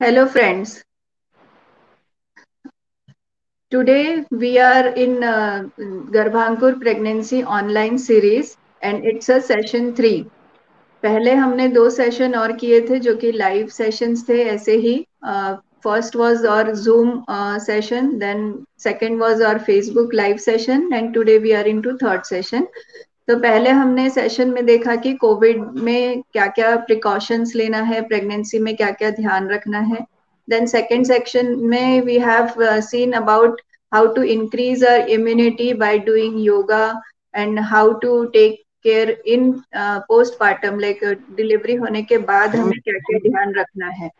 Hello, friends. Today we are in Garbhankur Pregnancy Online Series and it's a session 3. पहले हमने 2 session और किए थे जो कि लाइव सेशंस थे ऐसे ही. First was our Zoom session, then second was our Facebook live session and today we are into third session. तो पहले हमने सेशन में देखा कि कोविड में क्या क्या प्रिकॉशंस लेना है, प्रेगनेंसी में क्या क्या ध्यान रखना है. देन सेकेंड सेक्शन में we have seen about how to increase our immunity by doing yoga and how to take care in postpartum, like delivery होने के बाद हमें क्या क्या ध्यान रखना है.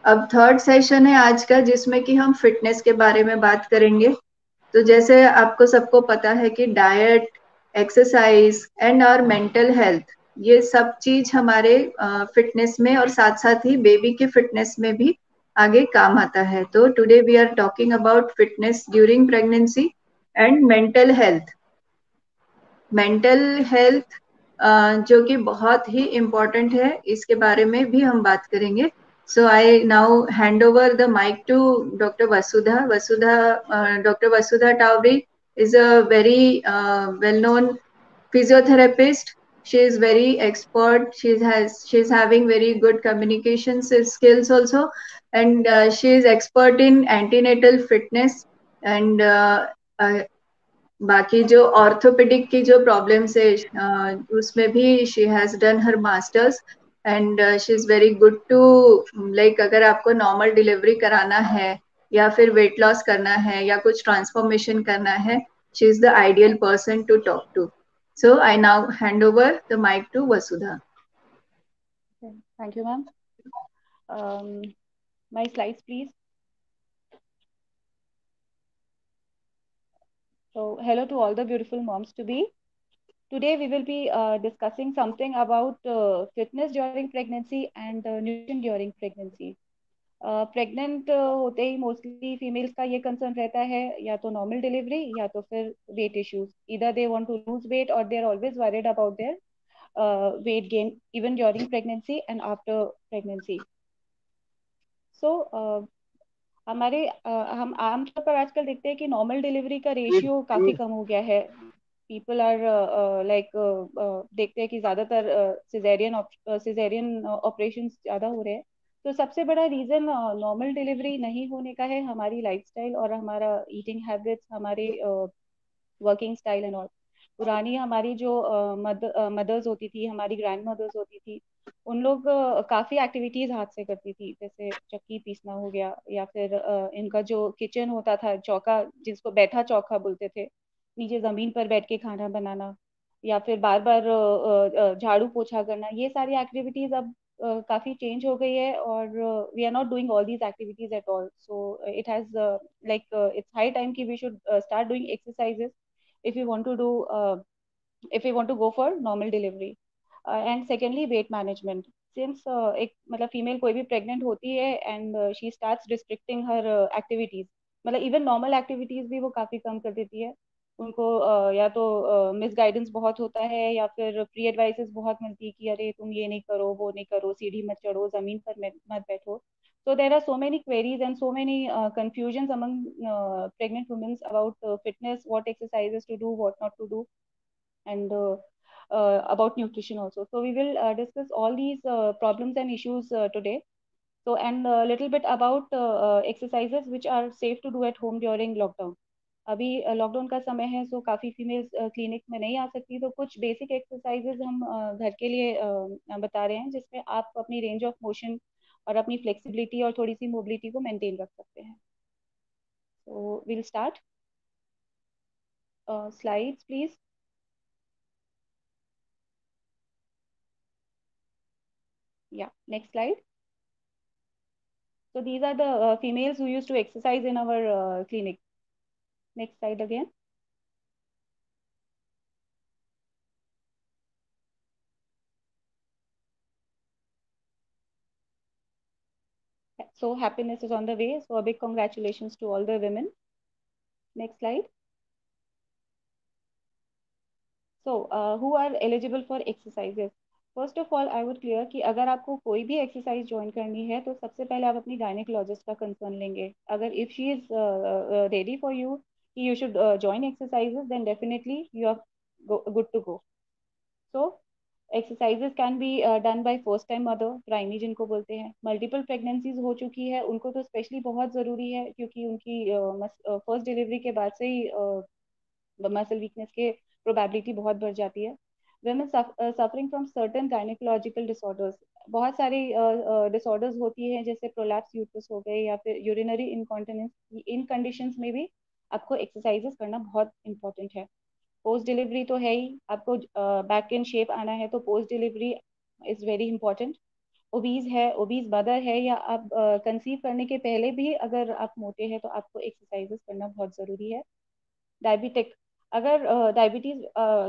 अब थर्ड सेशन है आज का जिसमें कि हम फिटनेस के बारे में बात करेंगे. तो जैसे आपको सबको पता है कि डाइट, एक्सरसाइज एंड और मेंटल हेल्थ, ये सब चीज हमारे फिटनेस में और साथ साथ ही बेबी के फिटनेस में भी आगे काम आता है. तो today we are talking about fitness during pregnancy and mental health. Mental health जो कि बहुत ही इम्पोर्टेंट है, इसके बारे में भी हम बात करेंगे. So I now hand over the mic to doctor Vasudha. Dr. Vasudha Tawri is a very well-known physiotherapist. She is very expert. She's having very good communication skills also, and she is expert in antenatal fitness and uh, बाकी जो orthopaedic की जो problems है उसमें भी she has done her masters and she is very good too, like अगर आपको normal delivery कराना है या फिर वेट लॉस करना है या कुछ ट्रांसफॉर्मेशन करना है, she is the ideal person to talk to. So I now hand over the mic to Vasudha. Okay. Thank you, ma'am. Um, my slides, please. So, hello to all the beautiful moms to be. Today, we will be discussing something about fitness during pregnancy and nutrition during pregnancy. Pregnant होते ही mostly females का ये concern रहता है या तो normal delivery या तो फिर वेट इश्यूज. इधर they want to lose weight और they are always worried about their weight gain even during pregnancy and after pregnancy. So हमारे हम आमतौर पर आजकल देखते हैं कि नॉर्मल डिलीवरी का रेशियो काफी कम हो गया है. पीपल आर लाइक देखते हैं कि ज्यादातर सिजेरियन ऑपरेशन ज्यादा हो रहे हैं. तो सबसे बड़ा रीजन नॉर्मल डिलीवरी नहीं होने का है हमारी लाइफस्टाइल और हमारा ईटिंग हैबिट्स, हमारे वर्किंग स्टाइल एंड ऑल. पुरानी हमारी जो मदर्स होती थी, हमारी ग्रैंड मदर्स होती थी, उन लोग काफी एक्टिविटीज हाथ से करती थी, जैसे चक्की पीसना हो गया या फिर इनका जो किचन होता था, चौका जिसको बैठा चौका बोलते थे, नीचे जमीन पर बैठ के खाना बनाना या फिर बार बार झाड़ू पोछा करना, ये सारी एक्टिविटीज अब काफी चेंज हो गई है और we are not doing all these activities at all. So it has like it's high time कि we should start doing exercises if we want to do if we want to go for normal delivery. And secondly, weight management. Since एक मतलब female कोई भी pregnant होती है and she starts restricting her activities, मतलब even normal activities भी वो काफी कम कर देती है. उनको या तो मिस गाइडेंस बहुत होता है या फिर फ्री एडवाइसेस बहुत मिलती है कि अरे तुम ये नहीं करो, वो नहीं करो, सीढ़ी मत चढ़ो, जमीन पर मत बैठो. So there are so many queries and so many confusions among pregnant women about fitness, what exercises to do, what not to do, and about nutrition also. So we will discuss all these problems and issues today. So and a little bit about exercises which are safe to do at home during lockdown. अभी lockdown का समय है, सो काफी females clinic में नहीं आ सकती, तो कुछ बेसिक एक्सरसाइजेज हम घर के लिए बता रहे हैं जिसमें आप अपनी रेंज ऑफ मोशन और अपनी फ्लेक्सिबिलिटी और थोड़ी सी मोबिलिटी को मेंटेन रख सकते हैं. So will start. Slides please. Yeah, next slide. So these are the females who used to exercise in our clinic. Next slide again. So happiness is on the way. So a big congratulations to all the women. Next slide. So who are eligible for exercises? First of all I would clear कि अगर आपको कोई भी exercise join करनी है तो सबसे पहले आप अपनी गायनेकोलॉजिस्ट का कंसर्न लेंगे. अगर if she is ready for you कि you should join exercises, then definitely you are good to go. So exercises can be done by first time mother, primi जिनको बोलते हैं. मल्टीपल प्रेगनेंसीज हो चुकी है उनको तो स्पेशली बहुत ज़रूरी है, क्योंकि उनकी फर्स्ट डिलीवरी के बाद से ही मसल वीकनेस के प्रोबेबिलिटी बहुत बढ़ जाती है. women suffering from certain gynaecological disorders, बहुत सारी डिसऑर्डर्स होती हैं जैसे प्रोलैप्स यूट्रस हो गए या फिर यूरिनरी इनकॉन्टिनेंस. इन कंडीशंस में भी आपको एक्सरसाइजेस करना बहुत इंपॉर्टेंट है. पोस्ट डिलीवरी तो है ही, आपको बैक इन शेप आना है तो post delivery is very important. Obese है, ओबीज मदर है, या आप कंसीव करने के पहले भी अगर आप मोटे हैं तो आपको एक्सरसाइजेस करना बहुत ज़रूरी है. डायबिटिक, अगर डायबिटीज,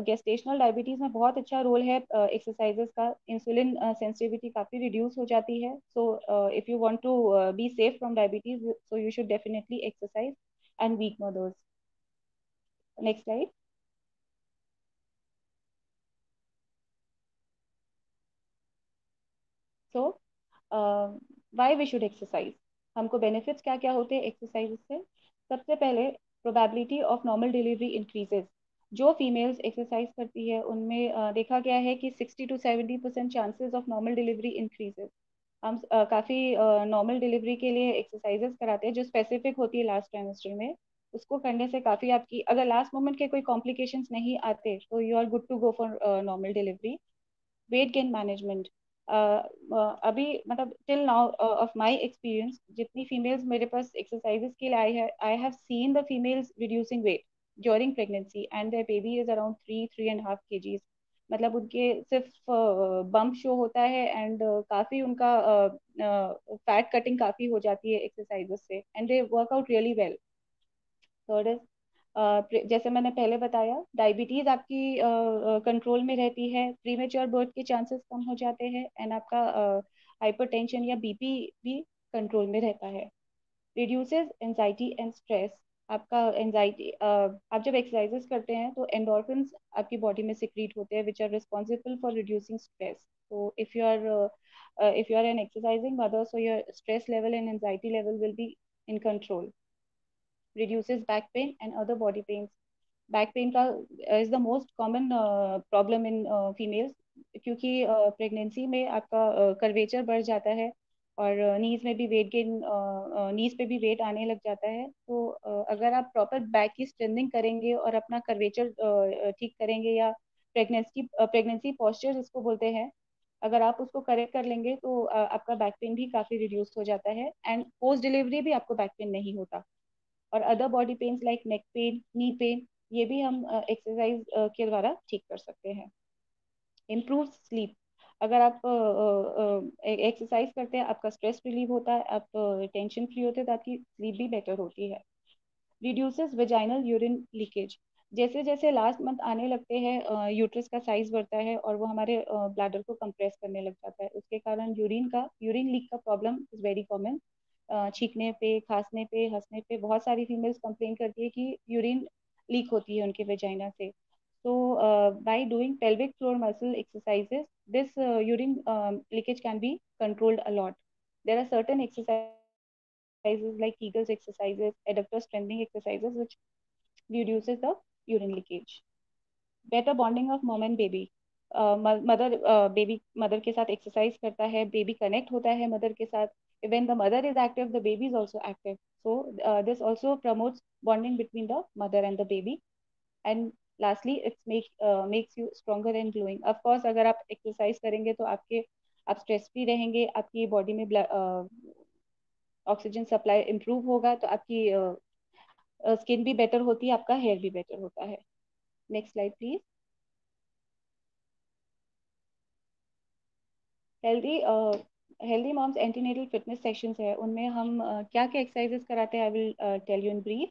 गेस्टेशनल डायबिटीज में बहुत अच्छा रोल है एक्सरसाइजेस का. इंसुलिन सेंसिटिविटी काफ़ी रिड्यूस हो जाती है. So if you want to be safe from diabetes, so you should definitely exercise and week mothers. Next slide. So why we should exercise, हमको बेनिफिट्स क्या क्या होते हैं एक्सरसाइज से. सबसे पहले, probability of normal delivery increases. जो females exercise करती है उनमें देखा गया है कि 60 to 70% chances of normal delivery increases. हम काफ़ी नॉर्मल डिलीवरी के लिए एक्सरसाइजेस कराते हैं जो स्पेसिफिक होती है लास्ट ट्राइमेस्टर में. उसको करने से काफ़ी आपकी, अगर लास्ट मोमेंट के कोई कॉम्प्लिकेशंस नहीं आते तो you are good to go for normal delivery. Weight gain management, अभी मतलब till now of my experience, जितनी फीमेल्स मेरे पास एक्सरसाइजेस के लिए I have seen the females reducing weight during pregnancy and their baby is around 3-3.5 kgs. मतलब उनके सिर्फ बम्प शो होता है एंड काफ़ी उनका फैट कटिंग काफ़ी हो जाती है एक्सरसाइजेस से and they work out really well. Third is, जैसे मैंने पहले बताया, डायबिटीज आपकी कंट्रोल में रहती है, प्रीमेच्योर बर्थ के चांसेस कम हो जाते हैं एंड आपका हाइपरटेंशन या बीपी भी कंट्रोल में रहता है. रिड्यूसेस एंजाइटी एंड स्ट्रेस, आपका एंजाइटी, आप जब एक्सरसाइजेस करते हैं तो एंडोर्फिन्स आपकी बॉडी में सिक्रीट होते हैं which are responsible for reducing stress. so if you are if you are an exercising mother, so your stress level and anxiety level will be in control. Reduces back pain and other body pains. Back pain का is the most common problem in females, क्योंकि pregnancy में आपका curvature बढ़ जाता है और नीज में भी वेट गेन, नीज पे भी वेट आने लग जाता है. तो अगर आप प्रॉपर बैक की स्ट्रेंथनिंग करेंगे और अपना कर्वेचर ठीक करेंगे, या प्रेगनेंसी पॉस्चर जिसको बोलते हैं, अगर आप उसको करेक्ट कर लेंगे तो आपका बैक पेन भी काफ़ी रिड्यूस हो जाता है एंड पोस्ट डिलीवरी भी आपको बैक पेन नहीं होता. और other body pens like neck pain, knee pain, ये भी हम एक्सरसाइज के द्वारा ठीक कर सकते हैं. इम्प्रूव स्लीप, अगर आप एक्सरसाइज करते हैं आपका स्ट्रेस रिलीव होता है, आप टेंशन फ्री होते हैं तो आपकी स्लीप भी बेटर होती है. रिड्यूसेस वेजाइनल यूरिन लीकेज, जैसे जैसे लास्ट मंथ आने लगते हैं यूट्रस का साइज बढ़ता है और वो हमारे ब्लैडर को कंप्रेस करने लग जाता है. उसके कारण यूरिन लीक का प्रॉब्लम इज वेरी कॉमन. छींकने पे, खांसने पे, हंसने पे बहुत सारी फीमेल्स कंप्लेन करती है कि यूरिन लीक होती है उनके वेजाइना से. so by doing pelvic floor muscle exercises, this urine leakage can be controlled a lot. There are certain exercises like Kegels exercises, adductor strengthening exercises, which reduces the urine leakage. Better bonding of mom and baby, mother baby mother के साथ exercise करता है, baby connect होता है mother के साथ. when the mother is active, the baby is also active. So this also promotes bonding between the mother and the baby. And lastly, makes you stronger and glowing. Of course, अगर आप exercise करेंगे तो आप stress free रहेंगे, आपकी body में oxygen supply improve होगा तो आपकी स्किन भी बेटर होती है, आपका हेयर भी बेटर होता है. Next slide please. Healthy healthy moms antenatal fitness sessions है, उनमें हम क्या क्या एक्सरसाइजेस कराते हैं, I will tell you in brief.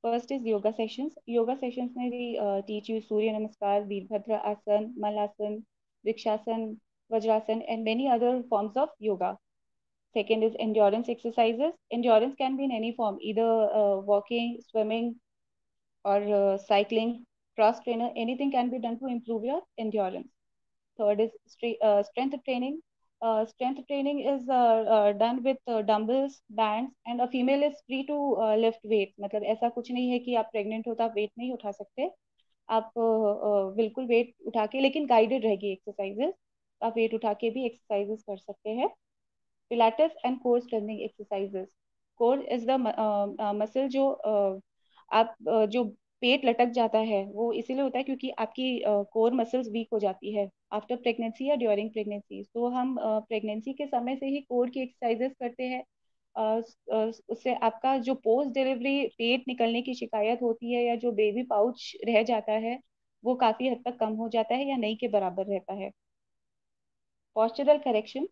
First is yoga sessions. Yoga sessions में we teach you Surya Namaskar, Virabhadra asana, Malasana, Vrikshasana, Vajrasana and many other forms of yoga. Second is endurance exercises. Endurance can be in any form, either walking, swimming, or cycling, cross trainer. Anything can be done to improve your endurance. Third is strength training. Strength training is done with dumbbells, bands, and a female is free to lift weight. मतलब ऐसा कुछ नहीं है कि आप pregnant हो तो आप वेट नहीं उठा सकते. आप बिल्कुल वेट उठा के, लेकिन गाइडेड रहेगी एक्सरसाइजेस. आप वेट उठा के भी एक्सरसाइजेस कर सकते हैं. Pilates and core strengthening exercises. Core is the muscle जो आप जो पेट लटक जाता है वो इसीलिए होता है क्योंकि आपकी कोर मसल्स वीक हो जाती है आफ्टर प्रेगनेंसी या ड्यूरिंग प्रेगनेंसी. तो हम प्रेगनेंसी के समय से ही कोर की एक्सरसाइजेस करते हैं. उससे आपका जो पोस्ट डिलीवरी पेट निकलने की शिकायत होती है या जो बेबी पाउच रह जाता है वो काफी हद तक कम हो जाता है या नहीं के बराबर रहता है. Postural correction.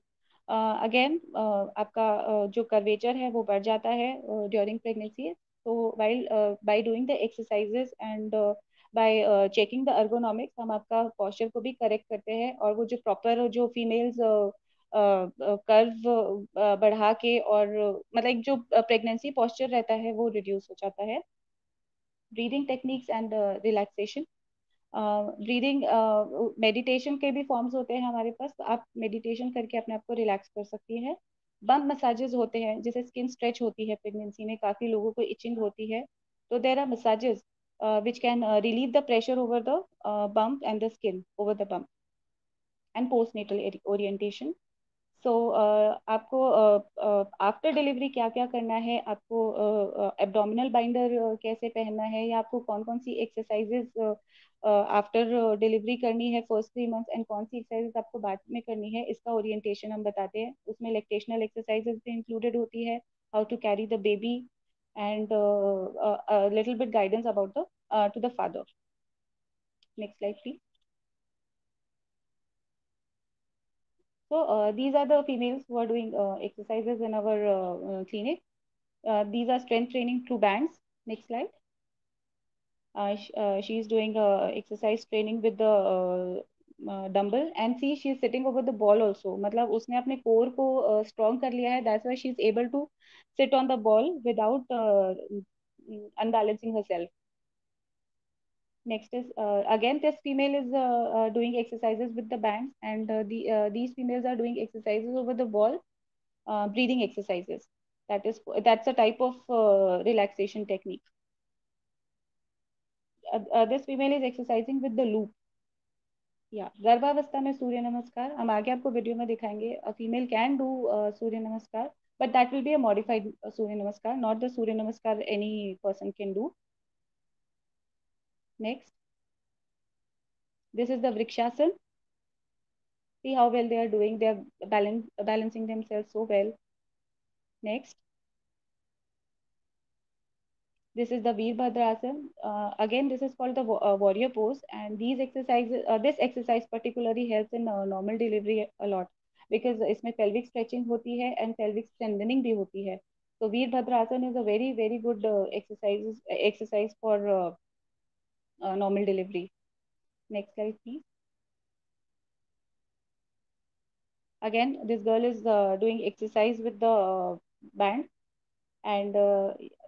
अगेन आपका जो कर्वेचर है वो बढ़ जाता है ड्यूरिंग प्रेगनेंसी. तो while by doing the exercises and bye checking the ergonomics हम आपका पोस्चर को भी करेक्ट करते हैं और वो जो प्रॉपर जो फीमेल्स कर्व बढ़ा के और मतलब एक जो प्रेगनेंसी पोस्चर रहता है वो रिड्यूस हो जाता है. Breathing techniques and relaxation. Breathing meditation के भी फॉर्म्स होते हैं हमारे पास. तो आप मेडिटेशन करके अपने आप को रिलैक्स कर सकती हैं. बम मसाजेस होते हैं जैसे स्किन स्ट्रेच होती है प्रेगनेंसी में, काफी लोगों को इचिंग होती है. तो there are massages which can relieve the pressure over the bump and the skin over the bump. And postnatal orientation. सो आपको आफ्टर डिलीवरी क्या क्या करना है, आपको एब्डोमिनल बाइंडर कैसे पहनना है, या आपको कौन कौन सी एक्सरसाइजेज आफ्टर डिलीवरी करनी है फर्स्ट 3 मंथ्स एंड कौन सी एक्सरसाइजेज आपको बाद में करनी है, इसका ओरिएंटेशन हम बताते हैं. उसमें लैक्टेशनल एक्सरसाइजेज भी इंक्लूडेड होती है, how to carry the baby and little bit guidance about the to the father. Next slide please. So these are the females who are doing exercises in our clinic. These are strength training through bands. Next slide. She is doing exercise training with the dumbbell, and see she is sitting over the ball also. मतलब उसने अपने core को strong कर लिया है. That's why she is able to sit on the ball without unbalancing herself. Next is again this female is doing exercises with the bands, and these females are doing exercises over the ball, breathing exercises. That's a type of relaxation technique. This female is exercising with the loop. या गर्भावस्था में सूर्य नमस्कार हम आगे आपको video में दिखाएंगे. A female can do सूर्य नमस्कार, but that will be a modified surya namaskar, not the surya namaskar any person can do. Next, this is the vrikshasana. See how well they are doing. They are balancing themselves so well. Next, this is the Veerbhadrasana. Again, this is called the warrior pose, and these exercises, this exercise particularly helps in normal delivery a lot because इसमें pelvic stretching होती है and pelvic strengthening भी होती है. So Veerbhadrasana is a very good exercise for normal delivery. Next slide, please. Again, this girl is doing exercise with the band. And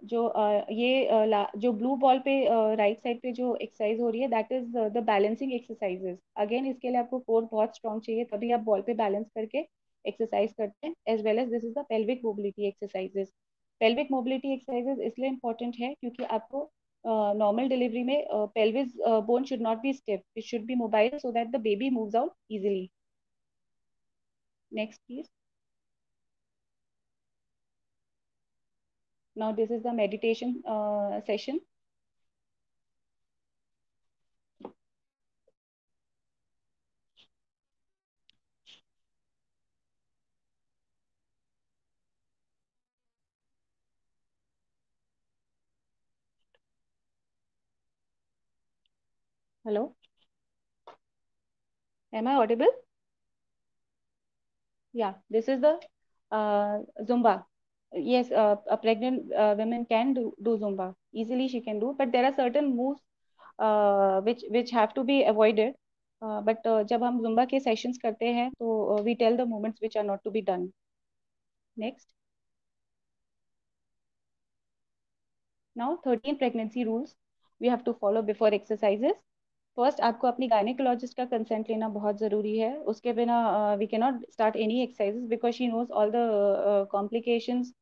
जो ये जो blue ball पे राइट साइड पे जो एक्सरसाइज हो रही है that is the balancing exercises. Again इसके लिए आपको कोर बहुत स्ट्रॉन्ग चाहिए तभी आप बॉल पे बैलेंस करके एक्सरसाइज करते हैं. As well as this is the pelvic mobility exercises. Pelvic mobility exercises इसलिए इंपॉर्टेंट है क्योंकि आपको नॉर्मल डिलीवरी में pelvis bone should not be stiff, it should be mobile so that the baby moves out easily. Next please. Now this is the meditation session. Hello, am I audible? Yeah, this is the Zumba. Yes, a pregnant women can do Zumba easily. She can do, but there are certain moves which have to be avoided. But जब हम Zumba के sessions करते हैं तो we tell the movements which are not to be done. Next. Now 13 pregnancy rules we have to follow before exercises. First आपको अपनी gynaecologist का consent लेना बहुत ज़रूरी है. उसके बिना we can not start any exercises because she knows all the complications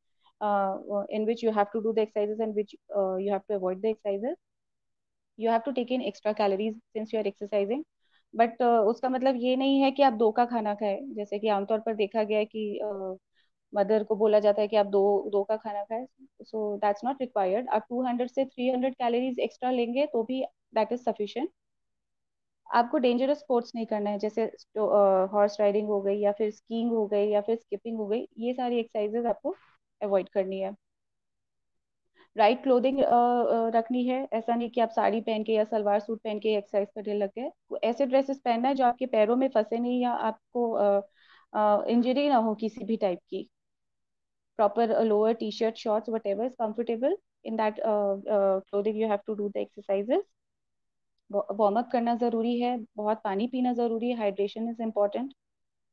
in which you have to do the exercises and which you have to avoid the exercises. You have to take in extra calories since you are exercising. But उसका मतलब ये नहीं है कि आप दो का खाना खाएं. जैसे कि आमतौर पर देखा गया है कि मदर को बोला जाता है कि आप दो दो का खाना खाएं. So that's not required. आप 200 से 300 कैलोरीज एक्स्ट्रा लेंगे तो भी दैट इज सफिशिएंट. आपको डेंजरस स्पोर्ट्स नहीं करना है, जैसे हॉर्स राइडिंग हो गई या फिर स्कीइंग हो गई या फिर स्किपिंग हो गई. ये सारी एक्सरसाइजेज आपको अवॉइड करनी है. राइट क्लोथिंग रखनी है. ऐसा नहीं कि आप साड़ी पहन के या सलवार सूट पहन के एक्सरसाइज करने लग गए. ऐसे ड्रेसेस पहनना है जो आपके पैरों में फंसे नहीं या आपको इंजरी ना हो किसी भी टाइप की. Proper lower T shirt shorts whatever is comfortable in that clothing you have to do the exercises. Warm up करना जरूरी है. बहुत पानी पीना जरूरी है. Hydration is important.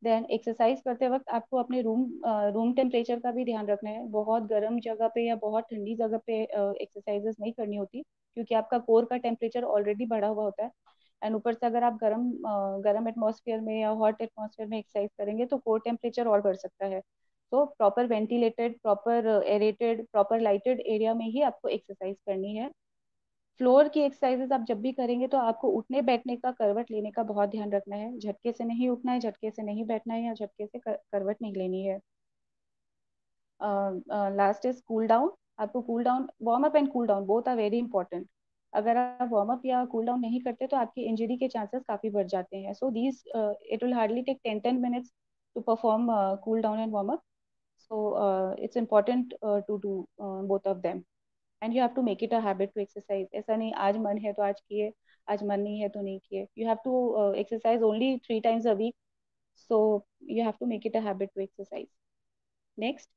Then exercise करते वक्त आपको अपने रूम टेम्परेचर का भी ध्यान रखना है. बहुत गर्म जगह पे या बहुत ठंडी जगह पे एक्सरसाइजेस नहीं करनी होती क्योंकि आपका कोर का टेम्परेचर ऑलरेडी बढ़ा हुआ होता है. एंड ऊपर से अगर आप गर्म एटमॉस्फेयर में या हॉट एटमॉस्फेयर में एक्सरसाइज करेंगे तो कोर टेम्परेचर और बढ़ सकता है. तो proper ventilated, proper aerated, proper lighted area में ही आपको एक्सरसाइज करनी है. फ्लोर की एक्सरसाइजेस आप जब भी करेंगे तो आपको उठने बैठने का, करवट लेने का बहुत ध्यान रखना है. झटके से नहीं उठना है, झटके से नहीं बैठना है या झटके से करवट नहीं लेनी है. Last is cool down. आपको cool down, warm up and cool down both are very important. अगर आप वार्म अप या कूल डाउन नहीं करते तो आपकी इंजरी के चांसेस काफी बढ़ जाते हैं. So these it will hardly take 10 minutes to perform cool down and warm up. So it's important to do both of them. And you have to make it a habit to exercise. ऐसा नहीं आज मन है तो आज किए, आज मन नहीं है तो नहीं किए. You have to exercise only 3 times a week. So you have to make it a habit to exercise. Next,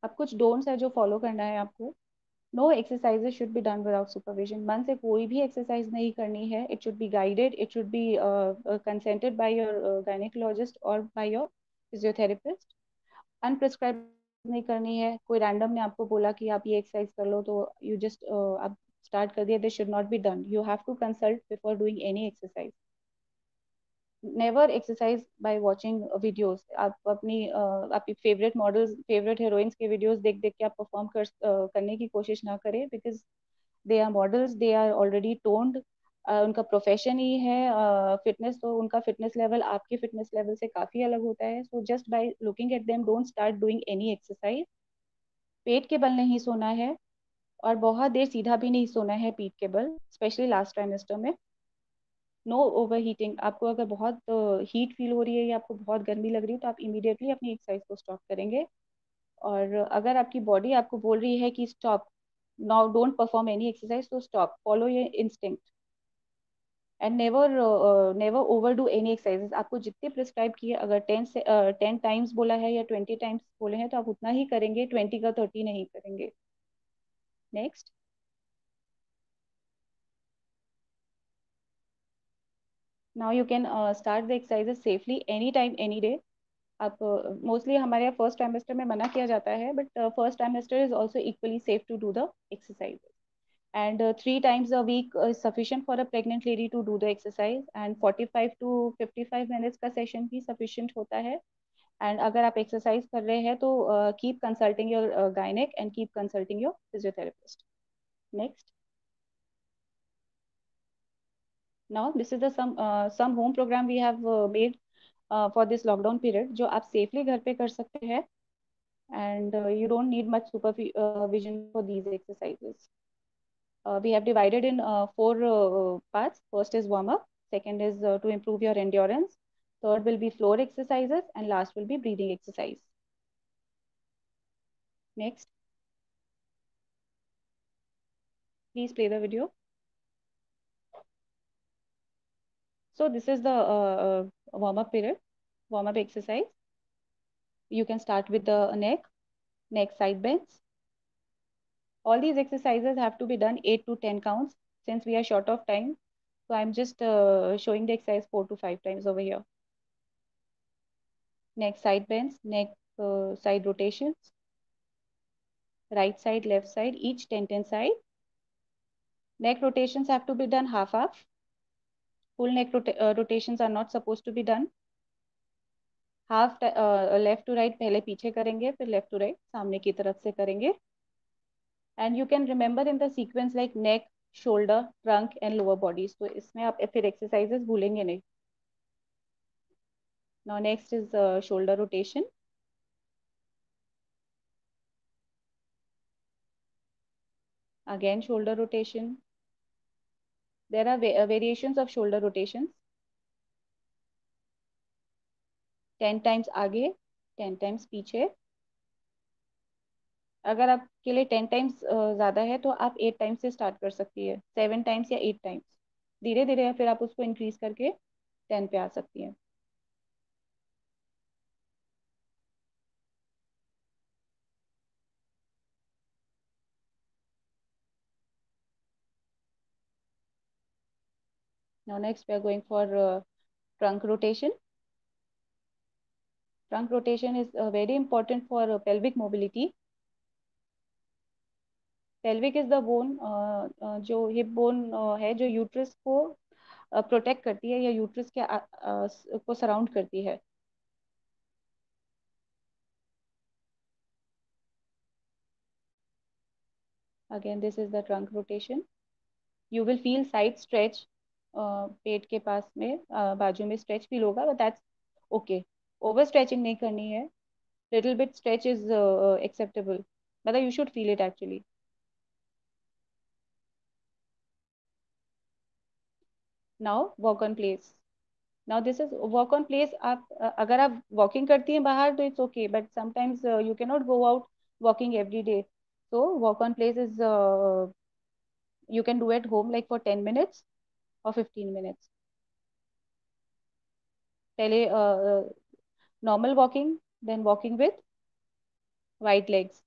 अब कुछ डोंट्स है जो फॉलो करना है आपको. No exercises should be done without supervision. मन से कोई भी एक्सरसाइज नहीं करनी है. It should be guided, it should be consented by your gynaecologist और बाय योर फिजियोथेरेपिस्ट. अनप्रिस्क्राइब नहीं करनी है. कोई रैंडम ने आपको बोला कि आप ये एक्सरसाइज कर लो तो यू जस्ट आप स्टार्ट कर दिया. This should not be done. You have to consult before doing any exercise. Never exercise by watching videos. आप आपकी फेवरेट मॉडल्स, फेवरेट हीरोइंस के वीडियोस देख देख के आप परफॉर्म करने की कोशिश ना करें because they are models, they are already toned. उनका प्रोफेशन ही है फिटनेस. तो उनका फिटनेस लेवल आपके फिटनेस लेवल से काफी अलग होता है. So just by looking at them don't start doing any exercise. पेट के बल नहीं सोना है और बहुत देर सीधा भी नहीं सोना है पीठ के बल, स्पेशली लास्ट ट्राइमेस्टर में. No overheating. आपको अगर बहुत हीट फील हो रही है या आपको बहुत गर्मी लग रही है तो आप इमीडिएटली अपनी एक्सरसाइज को स्टॉप करेंगे. और अगर आपकी बॉडी आपको बोल रही है कि stop now, don't perform any exercise, तो stop, follow your instinct. And never never overdo any exercises. आपको जितने प्रिस्क्राइब किए, अगर 10 टाइम्स बोला है या 20 टाइम्स बोले हैं तो आप उतना ही करेंगे. 20 का 30 नहीं करेंगे. Next. Now you can start the exercises safely any time any day. आप मोस्टली हमारे यहाँ फर्स्ट टाइमेस्टर में मना किया जाता है but first trimester is also equally safe to do the exercise. And 3 times a week is sufficient for a pregnant lady to do the exercise. And 45 to 55 minutes का session भी sufficient होता है. And अगर आप exercise कर रहे हैं तो keep consulting your gynec and keep consulting your physiotherapist. Next. Now this is the some home program we have made for this lockdown period जो आप safely घर पे कर सकते हैं. And you don't need much supervision for these exercises. We have divided in 4 parts. First is warm up, second is to improve your endurance, third will be floor exercises, and last will be breathing exercise. Next, please play the video. So this is the warm up period, warm up exercise. You can start with the neck side bends. All these exercises have to be done 8 to 10 counts. Since we are short of time, so I'm just showing the exercise 4 to 5 times over here. Neck side bends, neck side rotations, right side, left side, each 10 side. Neck rotations have to be done half half. Full neck rotations are not supposed to be done. Half left to right पहले पीछे करेंगे, फिर left to right सामने की तरफ से करेंगे. And you can remember in the sequence like neck, shoulder, trunk and lower bodies. तो इसमें आप फिर एक्सरसाइजेस भूलेंगे नहीं. Now next is shoulder rotation. Again shoulder rotation. There are variations of shoulder rotations. 10 times आगे, 10 times पीछे. अगर आपके लिए 10 टाइम्स ज़्यादा है तो आप 8 टाइम्स से स्टार्ट कर सकती है, 7 टाइम्स या 8 टाइम्स. धीरे धीरे फिर आप उसको इंक्रीज करके 10 पे आ सकती है. Now next we are going for trunk rotation. Trunk rotation is very important for pelvic mobility. Pelvic is the bone, जो हिप बोन है जो यूट्रस को प्रोटेक्ट करती है या यूट्रस के को सराउंड करती है. Again this is the trunk rotation. You will feel side stretch. पेट के पास में बाजू में स्ट्रेच फील होगा, but that's okay. Over stretching नहीं करनी है. Little bit stretch is acceptable, मतलब you should feel it actually. Now walk on place. Now this is walk on place. आप अगर आप वॉकिंग करती हैं बाहर तो it's okay, but sometimes you can not go out walking every day. So walk on place is you can do at home like for 10 minutes or 15 minutes. पहले normal walking, then walking with wide legs.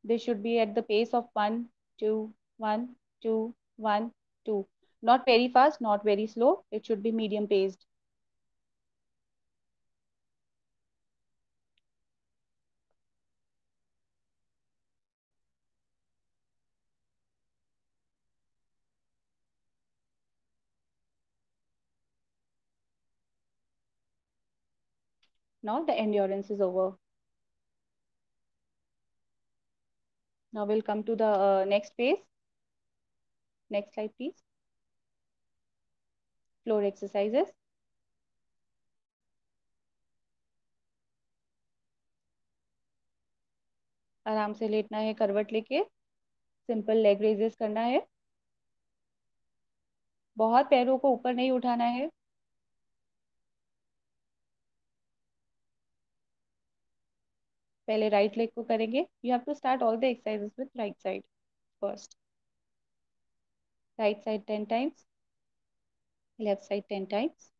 They should be at the pace of 1 2 1 2 1 2. Not very fast, not very slow. It should be medium paced. Now the endurance is over. Now we'll come to the next phase. Next slide, please. Floor exercises. आराम से लेटना है करवट लेके. Simple leg raises करना है. बहुत पैरों को ऊपर नहीं उठाना है. पहले राइट लेग को करेंगे. You have to start all the exercises with right side first. Right side 10 times, left side 10 times.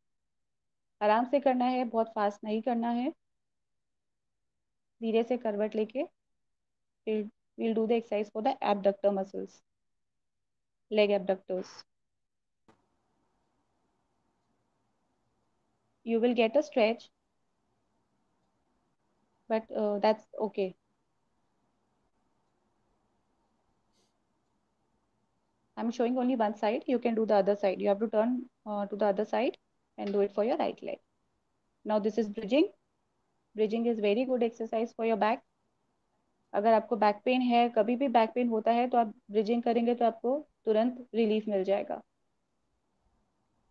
आराम से करना है, बहुत फास्ट नहीं करना है. धीरे से करवट लेके we'll do the exercise for the abductor muscles, leg abductors. You will get a stretch, but that's okay. I'm showing only one side. You can do the other side. You have to turn to the other side and do it for your right leg. Now this is bridging. Bridging is very good exercise for your back. अगर आपको back pain है, कभी भी back pain होता है, तो आप bridging करेंगे तो आपको तुरंत रिलीफ मिल जाएगा.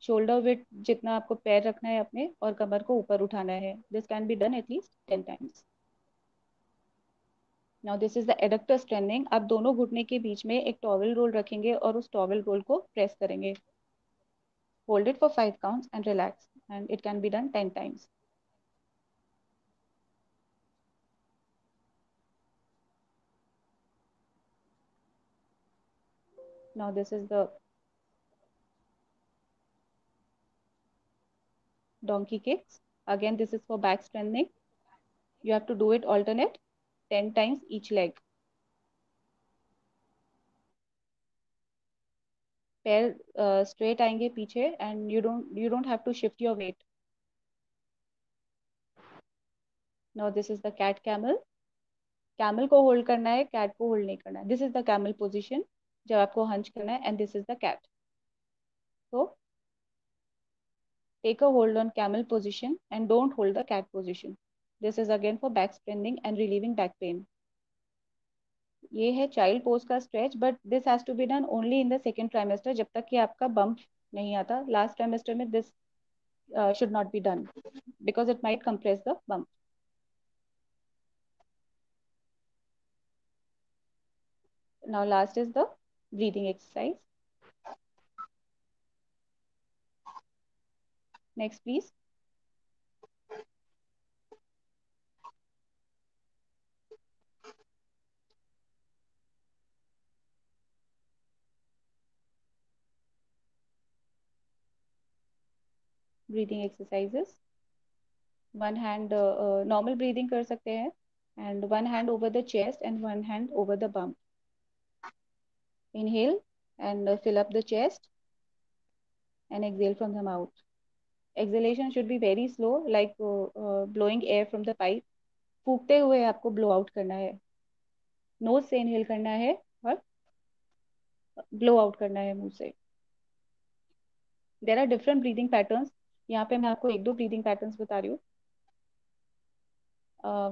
शोल्डर विथ जितना आपको पैर रखना है अपने और कमर को ऊपर उठाना है. This can be done at least 10 times. Now this is the adductor straining. आप दोनों घुटने के बीच में एक टॉवल रोल रखेंगे और उस टॉवल रोल को प्रेस करेंगे. Hold it for 5 counts and relax, and it can be done 10 times. Now this is the donkey kicks. Again this is for back strengthening. You have to do it alternate 10 times each leg. पैर straight आएंगे पीछे and you don't have to shift your weight. Now this is the cat camel. Camel को hold करना है, cat को hold नहीं करना है. This is the camel position. जब आपको हंच करना है, and this is the cat. तो take a hold on camel position and don't hold the cat position. This is again for back strengthening and relieving back pain. ये है child pose का stretch, but this has to be done only in the second trimester, जब तक कि आपका bump नहीं आता. Last trimester में this should not be done because it might compress the bump. Now last is the breathing exercise. Next please. Breathing exercises. One hand normal breathing कर सकते हैं, and one hand over the chest and one hand over the bump. Inhale and fill up the chest and exhale from the mouth. Exhalation should be very slow, like blowing air from the pipe. फूकते हुए आपको blow out करना है. Knows से inhale करना है और blow out करना है मुंह से. There are different breathing patterns. यहाँ पे मैं आपको एक दो ब्रीदिंग पैटर्न्स बता रही हूँ.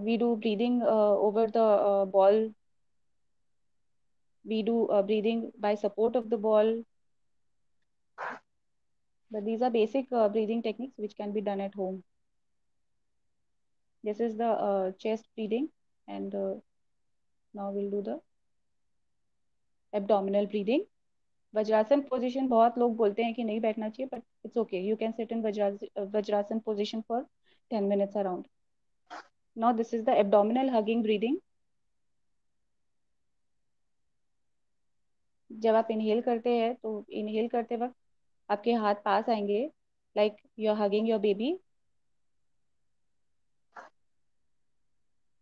We do breathing over the ball. We do breathing by support of the ball. But these are basic breathing techniques which can be done at home. This is the chest breathing, and now we'll do the abdominal breathing. Vajrasana position बहुत लोग बोलते हैं कि नहीं बैठना चाहिए, but it's okay, you can sit in vajrasana position for 10 minutes around. Now this is the abdominal hugging breathing. जब आप इनहेल करते हैं तो इनहेल करते वक्त आपके हाथ पास आएंगे, like you are hugging your baby.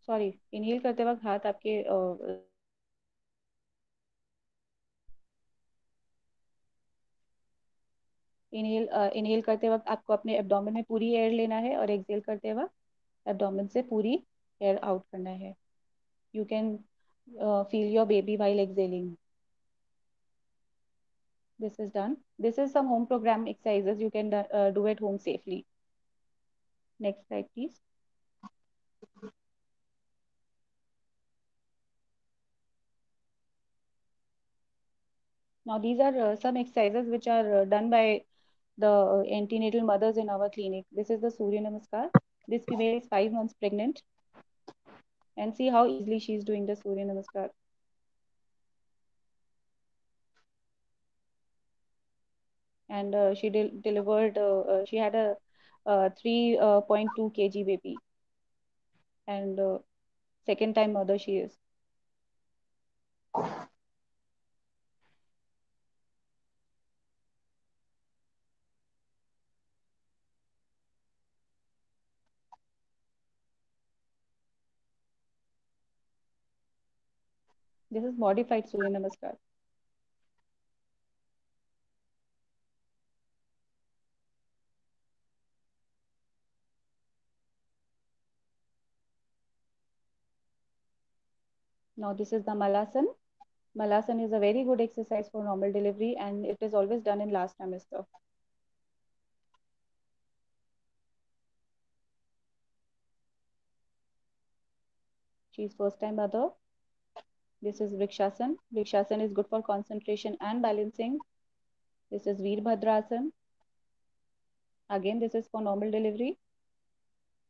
Sorry, inhale करते वक्त हाथ आपके इनहेल इनहेल करते वक्त आपको अपने एब्डोमेन में पूरी एयर लेना है, और एक्सहेल करते वक्त एब्डोमेन से पूरी एयर आउट करना है. You can feel your baby while exhaling. This is done. This is some home program exercises you can do at home safely. Next slide, please. Now, these are some exercises which are done by the antenatal mothers in our clinic. This is the Surya Namaskar. This female is 5 months pregnant. And see how easily she is doing the Surya Namaskar. And she delivered, she had a 3.2 kg baby. And second time mother she is. This is modified Surya Namaskar. Now this is the Malasan. Malasan is a very good exercise for normal delivery, and it is always done in last trimester. She's first time mother. This is Vrikshasan. Vrikshasan is good for concentration and balancing. This is Veerbhadrasan. Again, this is for normal delivery.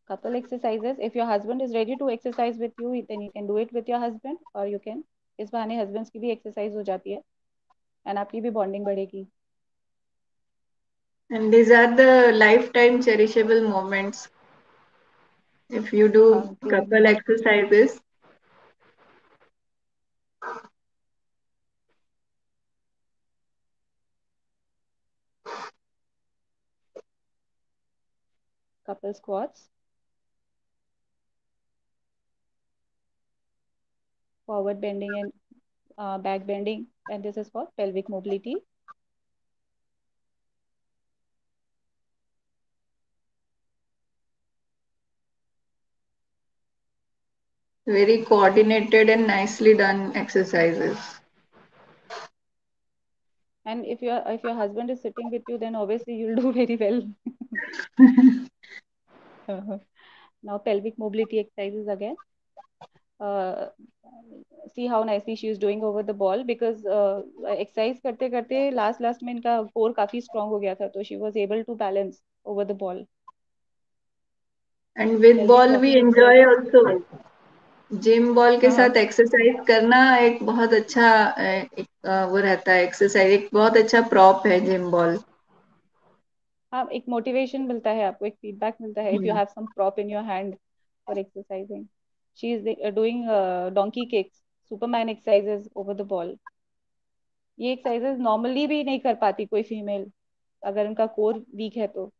Couple exercises. If your husband is ready to exercise with you, then you can do it with your husband, or you can. इस बहाने husbands की भी exercise हो जाती है, and आपकी भी bonding बढ़ेगी. And these are the lifetime cherishable moments. If you do During couple exercises, couple squats, forward bending and back bending, and this is for pelvic mobility. very coordinated and nicely done exercises. And if your husband is sitting with you, then obviously you'll do very well. Now pelvic mobility exercises again. uh, See how nicely she is doing over the ball, because exercise करते करते last में इनका core काफी strong हो गया था, तो she was able to balance over the ball. And with pelvic ball भी rocking enjoy exercises. Also. Gym ball के हाँ हाँ साथ एक्सरसाइज करना एक बहुत अच्छा वो रहता है एक्सरसाइज, एक बहुत अच्छा प्रॉप है जिम बॉल। हाँ, एक मोटिवेशन मिलता है आपको, एक फीडबैक मिलता है, if you have some prop in your hand for exercising. She is doing donkey kicks, superman exercises over the ball. ये एक्सरसाइजेस नॉर्मली भी नहीं कर पाती कोई फीमेल, अगर उनका कोर वीक है तो.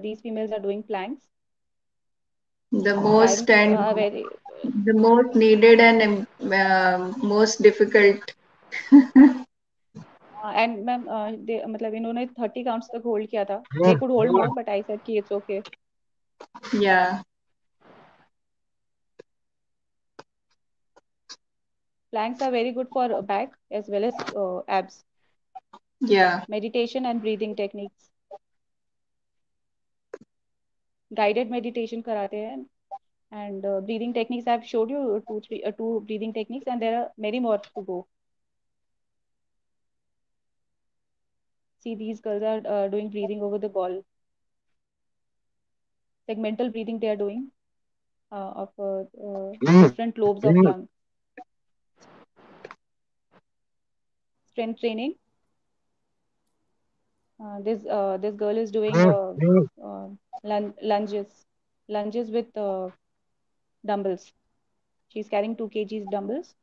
These females are doing planks. The most Planks and are very. The most needed and most difficult. And ma'am मतलब इन्होंने 30 काउंट्स तक होल्ड किया था. They could hold more but I said कि इट्स ओके. या Planks are very good for back as well as abs. या Meditation and breathing techniques. Guided meditation कराते हैं. And breathing techniques, I've showed you two breathing techniques, and there are many more to go. See, these girls are doing breathing over the ball. Segmental breathing they are doing, of different lobes of lung. Strength training. This girl is doing lunges, lunges with dumbbells. She's carrying 2 kgs dumbbells.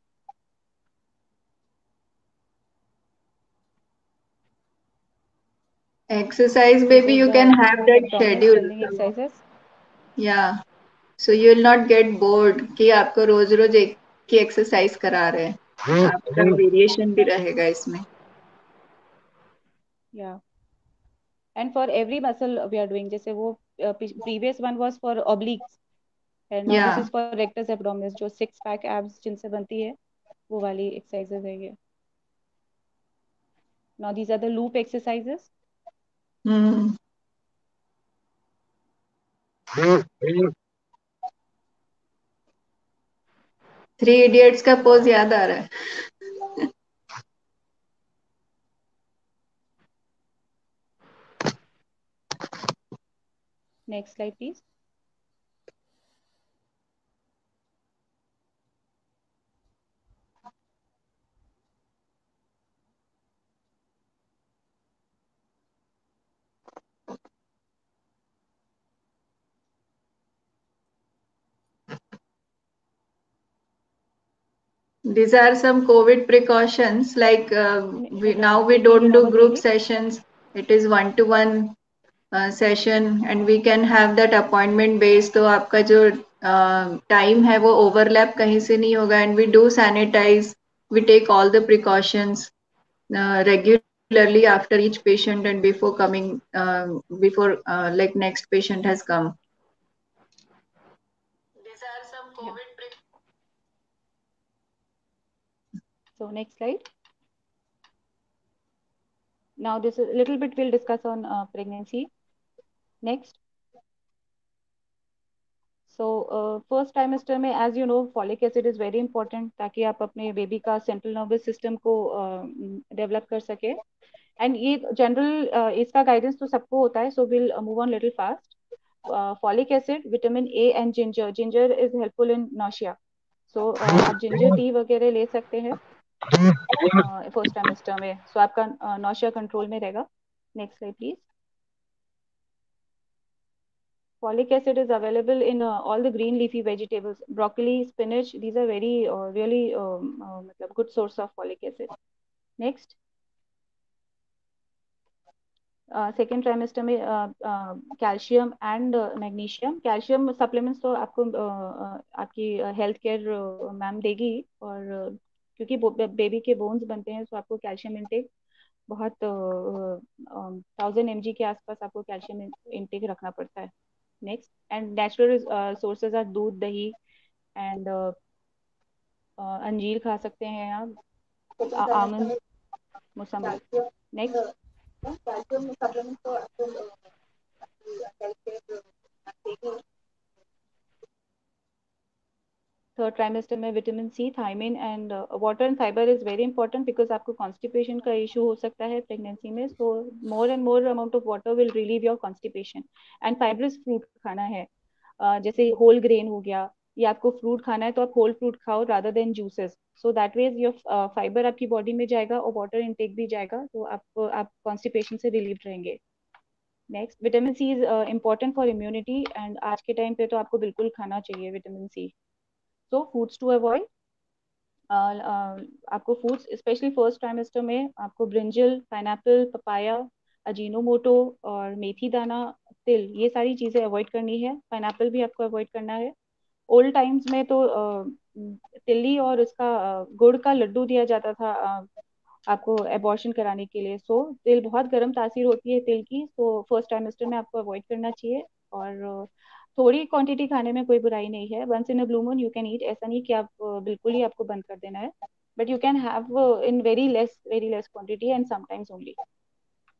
Exercise में This भी is you can have doing that abdominal schedule. strengthening exercises. या so you will not get bored कि आपको रोज रोज एक ही exercise करा रहे हैं, आपका वेरिएशन भी रहेगा इसमें। Yeah. And for every muscle we are doing, जैसे वो previous one was for obliques, and now या this is for rectus abdominis, जो six pack abs जिनसे बनती है, वो वाली exercises है ये. Now these are the loop exercises. Hmm. Three idiots का पोज याद आ रहा है। Next slide, please. These are some COVID precautions, like now we Maybe don't do Mohammed group Baby. sessions. It is one-to-one session, and we can have that appointment based. तो आपका जो time है वो overlap कहीं से नहीं होगा, and we do sanitize. We take all the precautions regularly after each patient and before coming, before like next patient has come. These are some Yeah. COVID precautions. So next slide. Now this is a little bit we'll discuss on pregnancy. Next. So first trimester में, as you know, folic acid is very important, ताकि आप अपने baby का central nervous system को develop कर सके. And ये general इसका गाइडेंस तो सबको होता है, so will move on little fast. Folic acid, vitamin A and ginger. Ginger is helpful in nausea, so आप जिंजर टी वगैरह ले सकते हैं फर्स्ट ट्राइमेस्टर में, सो आपका नॉशिया कंट्रोल में रहेगा. Next slide please. Folic acid is available in all the green leafy vegetables, broccoli, spinach. These are very really मतलब good source of folic acid. Next, second trimester में calcium and magnesium. Calcium supplements तो आपको आपकी health care ma'am देगी, और क्योंकि baby के bones बनते हैं, तो आपको कैल्शियम इंटेक बहुत 1000 mg के आसपास आपको कैल्शियम इंटेक रखना पड़ता है. Next, and natural sources are doodh, dahi, and anjeer खा सकते हैं आप, almond, mosambi. Next. Third trimester में vitamin C, thiamine and water and fiber is very important, because आपको कॉन्स्टिपेशन का इशू हो सकता है प्रेगनेंसी में, so more and more amount of water will relieve your constipation. And fibrous fruit खाना है, जैसे होल ग्रेन हो गया, या आपको फ्रूट खाना है तो आप होल फ्रूट खाओ rather than juices, so that ways your fibre आपकी बॉडी में जाएगा और वाटर इनटेक भी जाएगा, तो आप कॉन्स्टिपेशन से रिलीव रहेंगे। Next, vitamin C is important for immunity, and आज के टाइम पे तो आपको बिल्कुल खाना चाहिए vitamin C. So foods to avoid, आपको फूड्स स्पेशली फर्स्ट ट्राइमेस्टर में आपको ब्रिंजल, पाइनएप्पल, पपाया, अजीनोमोटो और मेथी दाना, तिल, ये सारी चीजें अवॉइड करनी है। पाइनएप्पल भी आपको अवॉइड करना है। ओल्ड टाइम्स में तो तिल्ली और उसका गुड़ का लड्डू दिया जाता था आपको एबॉर्शन कराने के लिए। सो तिल बहुत गर्म तासीर होती है तिल की, सो फर्स्ट ट्राइमेस्टर में आपको अवॉइड करना चाहिए। और थोड़ी क्वांटिटी खाने में कोई बुराई नहीं है, once in a blue moon you can eat, ऐसा नहीं कि आप बिल्कुल ही आपको बंद कर देना है, but you can have in very less quantity and sometimes only.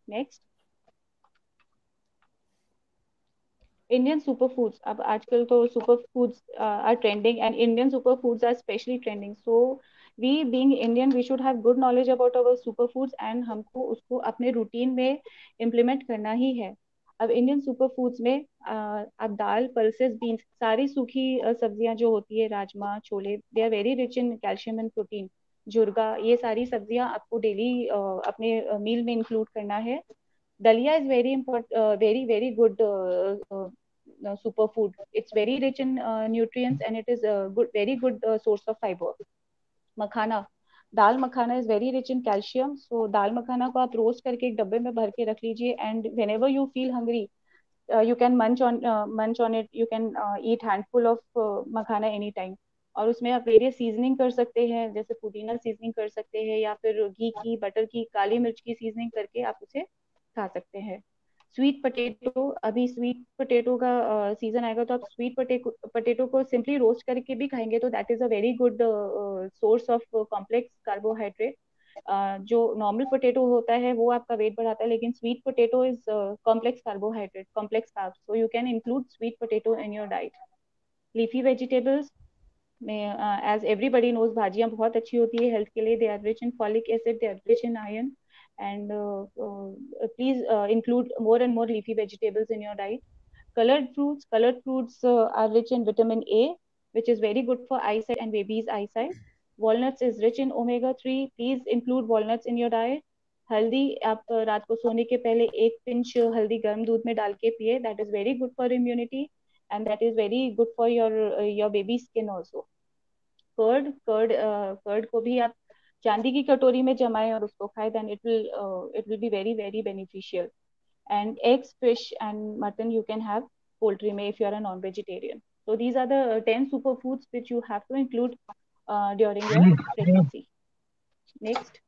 Next, Indian super foods. अब आजकल तो super foods are trending and Indian super foods are specially trending, so we being Indian we should have good knowledge about our super foods, and हमको उसको अपने routine में implement करना ही है। अब इंडियन सुपर फूड्स में आप दाल, पल्सेस, बीन्स, सारी सूखी सब्जियां जो होती है, rajma, chole, they are very rich in calcium and protein. झुर्गा, ये सारी सब्जियां आपको डेली अपने मील में इंक्लूड करना है। Dalia is very important, very good superfood. It's very rich in nutrients, and it is a very good source of fiber. Makhana, dal makhana is very rich in calcium, so dal makhana को आप रोस्ट करके एक डब्बे में भर के रख लीजिए, and when ever you feel hungry you can munch on it, you can eat handful of makhana any time. और उसमें आप वेरियस सीजनिंग कर सकते हैं, जैसे पुदीना सीजनिंग कर सकते हैं, या फिर घी की, बटर की, काली मिर्च की सीजनिंग करके आप उसे खा सकते हैं। स्वीट पटेटो, अभी स्वीट पटेटो का सीजन आएगा, तो आप स्वीट पटेटो को सिंपली रोस्ट करके भी खाएंगे, तो that is a very good source of complex carbohydrate. जो नॉर्मल पोटैटो होता है वो आपका वेट बढ़ाता है, लेकिन sweet potato is complex carbohydrate, complex carbs, so you can include sweet potato in your diet. Leafy vegetables में, एज एवरीबडी नोज, भाजियां बहुत अच्छी होती है हेल्थ के लिए, they are rich in folic acid, they are rich in iron, and please include more and more leafy vegetables in your diet. Colored fruits are rich in vitamin A, which is very good for eyesight and baby's eyesight. Walnuts is rich in omega 3. Please include walnuts in your diet. हल्दी, आप रात को सोने के पहले एक pinch हल्दी गर्म दूध में डाल के पिए, that is very good for immunity, and that is very good for your baby skin also. Curd को भी आप चांदी की कटोरी में जमाएं और उसको खाएं, then it will be very very beneficial. and eggs, fish, and mutton you can have poultry may if you are a non-vegetarian. So these are the 10 superfoods which you have to include during your pregnancy. Next,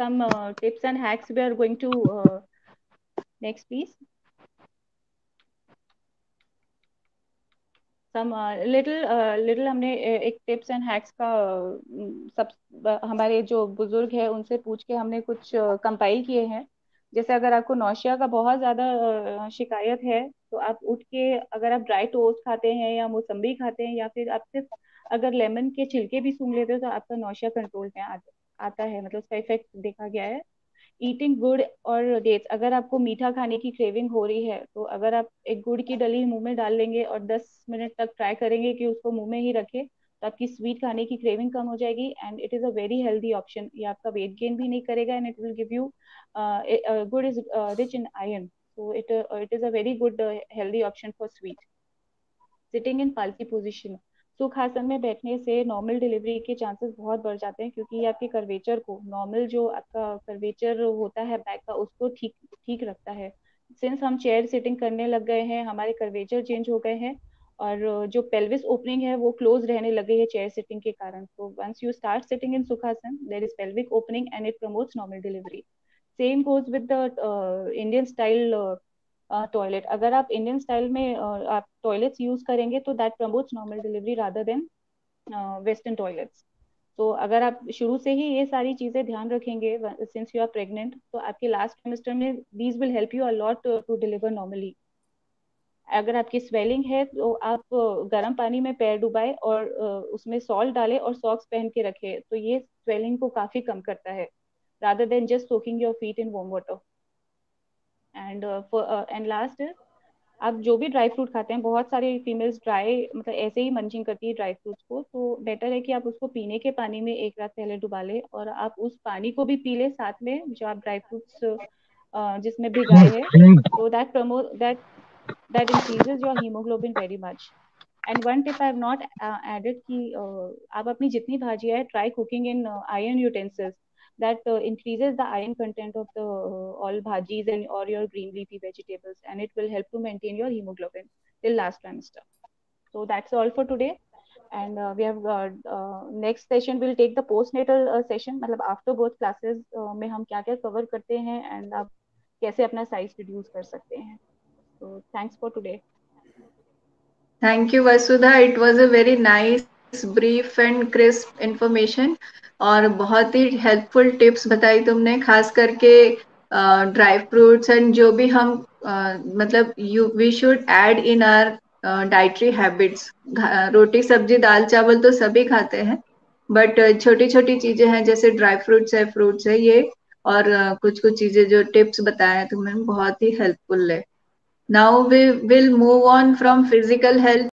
some tips and hacks we are going to next, please. Some little हमने एक tips and hacks का सब हमारे जो बुजुर्ग है उनसे पूछ के हमने कुछ कंपाइल किए हैं। जैसे अगर आपको नौशिया का बहुत ज्यादा शिकायत है, तो आप उठ के अगर आप ड्राई टोस्ट खाते हैं या मौसम्बी खाते हैं, या फिर आप सिर्फ अगर लेमन के छिलके भी सूंघ लेते हो, तो आपका नौशिया कंट्रोल में आता है, मतलब उसका इफेक्ट देखा गया है। ईटिंग गुड़ और डेट्स, अगर आपको मीठा खाने की क्रेविंग हो रही है, तो अगर आप एक गुड़ की डली मुंह में डाल लेंगे और 10 मिनट तक ट्राई करेंगे कि उसको मुंह में ही रखें, तो आपकी स्वीट खाने की क्रेविंग कम हो जाएगी, and it is a very healthy option. ये आपका वेट गेन भी नहीं करेगा, and it will give you, good is rich in iron, so it is a very good healthy option for sweet. Sitting in पालकी position, सुख आसन में बैठने से नॉर्मल डिलीवरी के चांसेस बहुत बढ़ जाते हैं, क्योंकि ये आपके कर्वेचर को, नॉर्मल जो आपका कर्वेचर होता है बैक का, उसको ठीक ठीक रखता है। सिंस हम चेयर सिटिंग करने लग गए हैं, हमारे कर्वेचर चेंज हो गए हैं, और जो पेल्विस ओपनिंग है वो क्लोज रहने लगे है चेयर सिटिंग के कारण। तो once you start sitting in Sukhasana, there is pelvic opening and it promotes normal delivery. Same goes with the Indian style toilet, अगर आप इंडियन स्टाइल में आप टॉयलेट्स यूज करेंगे तो that promotes normal delivery rather than western toilets. तो अगर आप शुरू से ही ये सारी चीजें ध्यान रखेंगे सिंस यू आर प्रेग्नेंट, तो आपके लास्ट ट्राइमेस्टर में these will help you a lot to deliver normally. अगर आपकी स्वेलिंग है तो आप गर्म पानी में पैर डुबाए और उसमें सॉल्ट डालें और सॉक्स पहन के रखें, तो ये स्वेलिंग को काफी कम करता है rather than just soaking your feet in warm water. And last, आप जो भी ड्राई फ्रूट खाते हैं, बहुत सारी फीमेल्स ड्राई मतलब ऐसे ही मंचिंग करती है ड्राई फ्रूट्स को, तो बेटर है कि आप उसको पीने के पानी में एक रात पहले डुबा लें और आप उस पानी को भी पी लें साथ में जो आप ड्राई फ्रूट्स जिसमें भिगाए हैं। तो that increases your haemoglobin very much. And one tip I have not added कि आप अपनी जितनी भाजियां है try cooking in iron utensils, that increases the iron content of the all bhajis and or your green leafy vegetables, and it will help to maintain your hemoglobin till last trimester. So that's all for today, and we have next session we'll take the postnatal session, मतलब after both classes में हम क्या क्या cover करते हैं and आप कैसे अपना size reduce कर सकते हैं. So thanks for today. Thank you Vasudha, it was a very nice brief and crisp information, और बहुत ही हेल्पफुल टिप्स बताई तुमने, खास करके ड्राई फ्रूट्स एंड जो भी हम मतलब we should add in our dietary habits. रोटी सब्जी दाल चावल तो सभी खाते हैं, बट छोटी छोटी चीजें हैं जैसे ड्राई फ्रूट्स है ये, और कुछ कुछ चीजें जो टिप्स बताए हैं तुमने बहुत ही हेल्पफुल है। Now we will move on from physical health